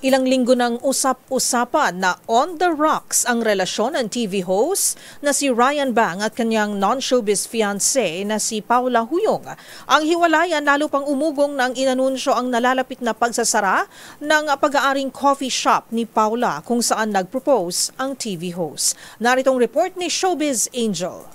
Ilang linggo nang usap-usapan na on the rocks ang relasyon ng TV host na si Ryan Bang at kanyang non-showbiz fiancé na si Paula Huyong. Ang hiwalayan lalo pang umugong nang inanunsyo ang nalalapit na pagsasara ng pag-aaring coffee shop ni Paula kung saan nag-propose ang TV host. Naritong report ni Showbiz Angel.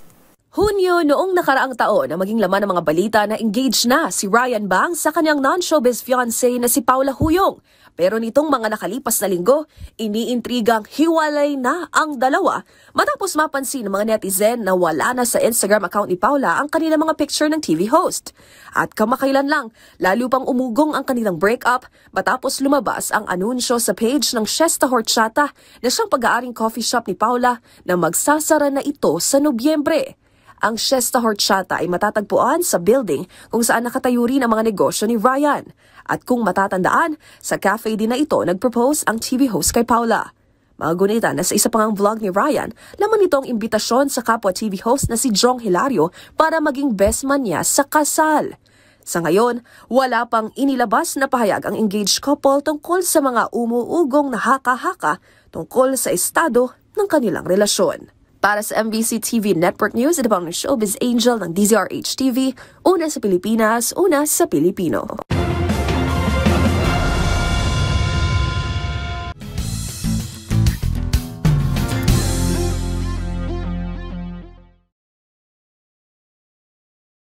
Hunyo noong nakaraang taon na maging laman ng mga balita na engaged na si Ryan Bang sa kanyang non-showbiz fiancé na si Paula Huyong. Pero nitong mga nakalipas na linggo, iniintrigang hiwalay na ang dalawa matapos mapansin ng mga netizen na wala na sa Instagram account ni Paula ang kanilang mga picture ng TV host. At kamakailan lang, lalo pang umugong ang kanilang breakup matapos lumabas ang anunsyo sa page ng Siesta Horchata na siyang pag-aaring coffee shop ni Paula na magsasara na ito sa Nobyembre. Ang Siesta Horchata ay matatagpuan sa building kung saan nakatayo rin ang mga negosyo ni Ryan. At kung matatandaan, sa cafe din na ito nag-propose ang TV host kay Paula. Magunita na sa isa pang vlog ni Ryan, laman nito ang imbitasyon sa kapwa TV host na si Jong Hilario para maging best man niya sa kasal. Sa ngayon, wala pang inilabas na pahayag ang engaged couple tungkol sa mga umuugong na haka-haka tungkol sa estado ng kanilang relasyon. Para sa MBC TV Network News, ito ang Showbiz Angel ng DZRH TV, una sa Pilipinas, una sa Pilipino.